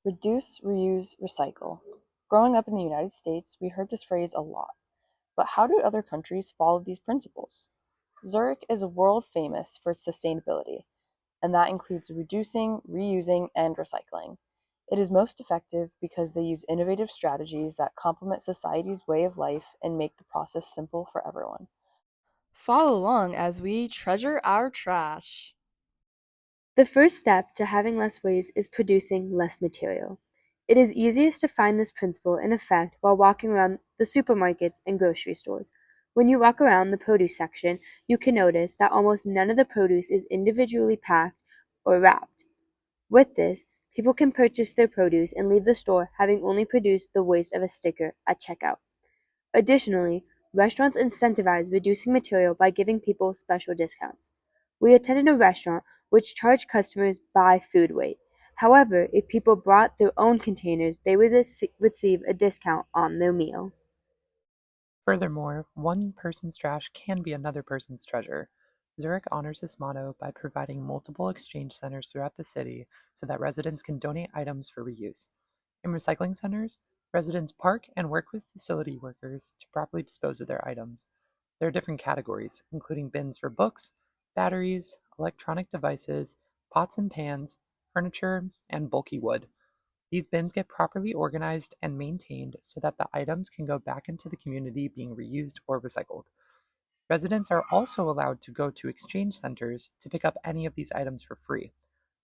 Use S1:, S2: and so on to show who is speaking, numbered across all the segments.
S1: Reduce, reuse, recycle. Growing up in the United States, we heard this phrase a lot. But how do other countries follow these principles? Zurich is world famous for its sustainability, and that includes reducing, reusing, and recycling. It is most effective because they use innovative strategies that complement society's way of life and make the process simple for everyone. Follow along as we treasure our trash.
S2: The first step to having less waste is producing less material. It is easiest to find this principle in effect while walking around the supermarkets and grocery stores. When you walk around the produce section, you can notice that almost none of the produce is individually packed or wrapped. With this, people can purchase their produce and leave the store having only produced the waste of a sticker at checkout. Additionally, restaurants incentivize reducing material by giving people special discounts. We attended a restaurant which charged customers by food weight. However, if people brought their own containers, they would receive a discount on their meal.
S3: Furthermore, one person's trash can be another person's treasure. Zurich honors this motto by providing multiple exchange centers throughout the city so that residents can donate items for reuse. In recycling centers, residents park and work with facility workers to properly dispose of their items. There are different categories, including bins for books, batteries, electronic devices, pots and pans, furniture, and bulky wood. These bins get properly organized and maintained so that the items can go back into the community being reused or recycled. Residents are also allowed to go to exchange centers to pick up any of these items for free.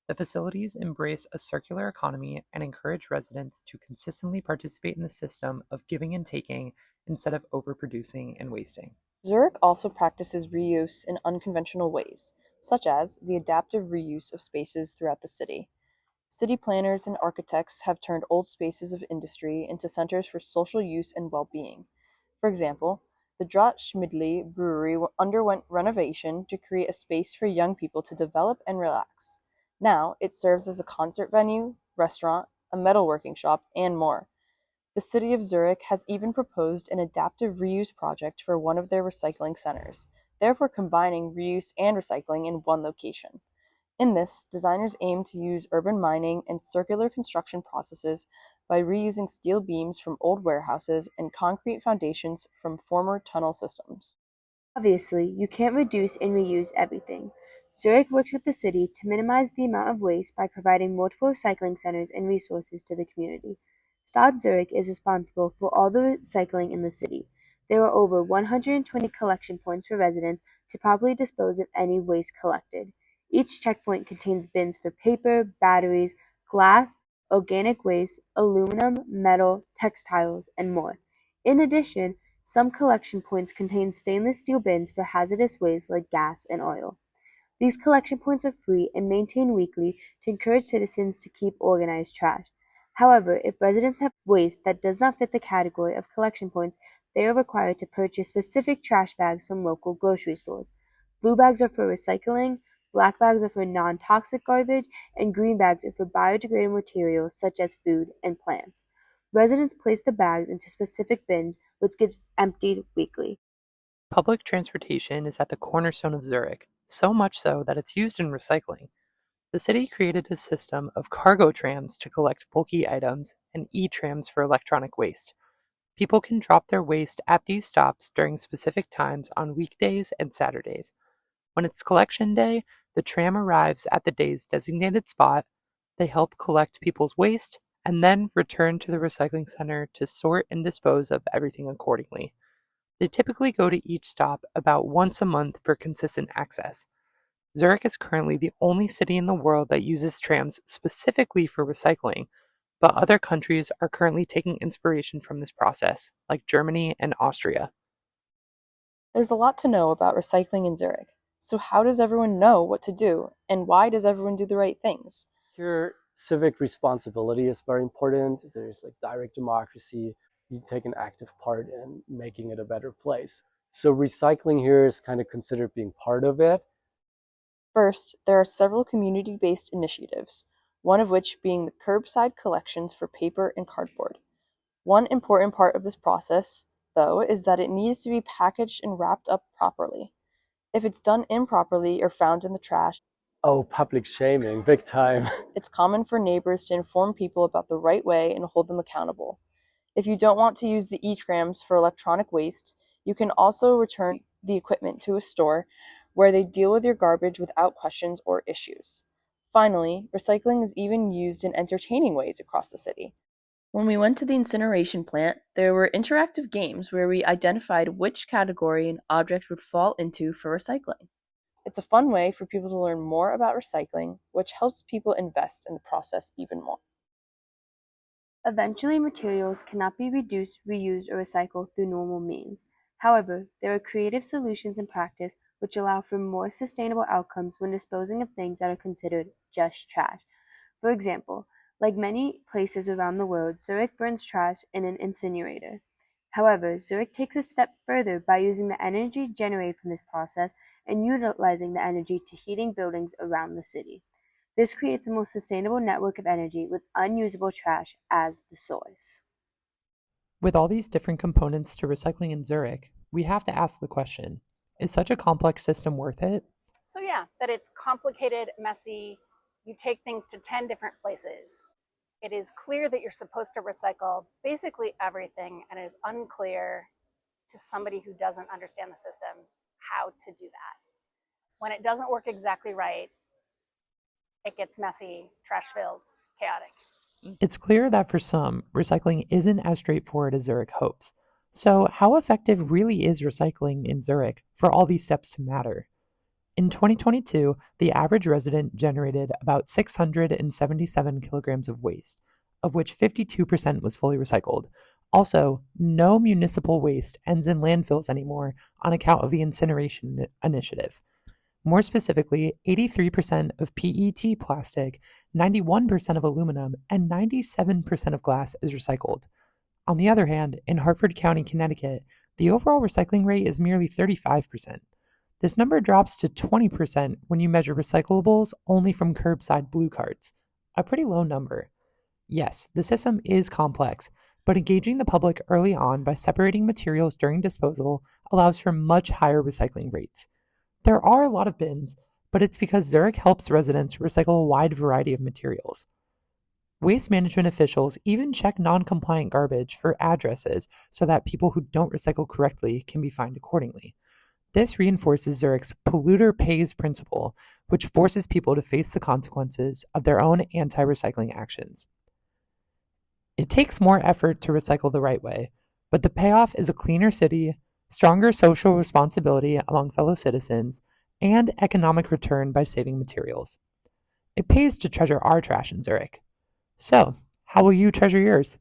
S3: The facilities embrace a circular economy and encourage residents to consistently participate in the system of giving and taking instead of overproducing and wasting.
S1: Zurich also practices reuse in unconventional ways, such as the adaptive reuse of spaces throughout the city. City planners and architects have turned old spaces of industry into centers for social use and well-being. For example, the Draht-Schmidli brewery underwent renovation to create a space for young people to develop and relax. Now, it serves as a concert venue, restaurant, a metalworking shop, and more. The city of Zurich has even proposed an adaptive reuse project for one of their recycling centers, therefore combining reuse and recycling in one location. In this, designers aim to use urban mining and circular construction processes by reusing steel beams from old warehouses and concrete foundations from former tunnel systems.
S2: Obviously, you can't reduce and reuse everything. Zurich works with the city to minimize the amount of waste by providing multiple recycling centers and resources to the community. Stadt Zurich is responsible for all the recycling in the city. There are over 120 collection points for residents to properly dispose of any waste collected. Each checkpoint contains bins for paper, batteries, glass, organic waste, aluminum, metal, textiles, and more. In addition, some collection points contain stainless steel bins for hazardous waste like gas and oil. These collection points are free and maintained weekly to encourage citizens to keep organized trash. However, if residents have waste that does not fit the category of collection points, they are required to purchase specific trash bags from local grocery stores. Blue bags are for recycling, black bags are for non-toxic garbage, and green bags are for biodegradable materials such as food and plants. Residents place the bags into specific bins, which get emptied weekly.
S3: Public transportation is at the cornerstone of Zurich, so much so that it's used in recycling. The city created a system of cargo trams to collect bulky items and e-trams for electronic waste. People can drop their waste at these stops during specific times on weekdays and Saturdays. When it's collection day, the tram arrives at the day's designated spot, they help collect people's waste, and then return to the recycling center to sort and dispose of everything accordingly. They typically go to each stop about once a month for consistent access. Zurich is currently the only city in the world that uses trams specifically for recycling, but other countries are currently taking inspiration from this process, like Germany and Austria.
S1: There's a lot to know about recycling in Zurich. So, how does everyone know what to do, and why does everyone do the right things?
S4: Here, civic responsibility is very important. There's like direct democracy. You take an active part in making it a better place. So recycling here is kind of considered being part of it.
S1: First, there are several community based initiatives, one of which being the curbside collections for paper and cardboard. One important part of this process, though, is that it needs to be packaged and wrapped up properly. If it's done improperly or found in the trash,
S4: Oh, public shaming, big time.
S1: It's common for neighbors to inform people about the right way and hold them accountable. If you don't want to use the e-trams for electronic waste, you can also return the equipment to a store where they deal with your garbage without questions or issues. Finally, recycling is even used in entertaining ways across the city. When we went to the incineration plant, there were interactive games where we identified which category an object would fall into for recycling. It's a fun way for people to learn more about recycling, which helps people invest in the process even more.
S2: Eventually, materials cannot be reduced, reused, or recycled through normal means. However, there are creative solutions in practice which allow for more sustainable outcomes when disposing of things that are considered just trash. For example, like many places around the world, Zurich burns trash in an incinerator. However, Zurich takes a step further by using the energy generated from this process and utilizing the energy to heating buildings around the city. This creates a more sustainable network of energy with unusable trash as the source.
S3: With all these different components to recycling in Zurich, we have to ask the question, is such a complex system worth it?
S5: So yeah, that it's complicated, messy, you take things to 10 different places. It is clear that you're supposed to recycle basically everything, and it is unclear to somebody who doesn't understand the system how to do that. When it doesn't work exactly right, it gets messy, trash-filled, chaotic.
S3: It's clear that for some, recycling isn't as straightforward as Zurich hopes. So, how effective really is recycling in Zurich for all these steps to matter? In 2022, the average resident generated about 677 kilograms of waste, of which 52% was fully recycled. Also, no municipal waste ends in landfills anymore on account of the incineration initiative. More specifically, 83% of PET plastic, 91% of aluminum, and 97% of glass is recycled. On the other hand, in Hartford County, Connecticut, the overall recycling rate is merely 35%. This number drops to 20% when you measure recyclables only from curbside blue cards, a pretty low number. Yes, the system is complex, but engaging the public early on by separating materials during disposal allows for much higher recycling rates. There are a lot of bins, but it's because Zurich helps residents recycle a wide variety of materials. Waste management officials even check non-compliant garbage for addresses so that people who don't recycle correctly can be fined accordingly. This reinforces Zurich's polluter pays principle, which forces people to face the consequences of their own anti-recycling actions. It takes more effort to recycle the right way, but the payoff is a cleaner city, stronger social responsibility among fellow citizens, and economic return by saving materials. It pays to treasure our trash in Zurich. So, how will you treasure yours?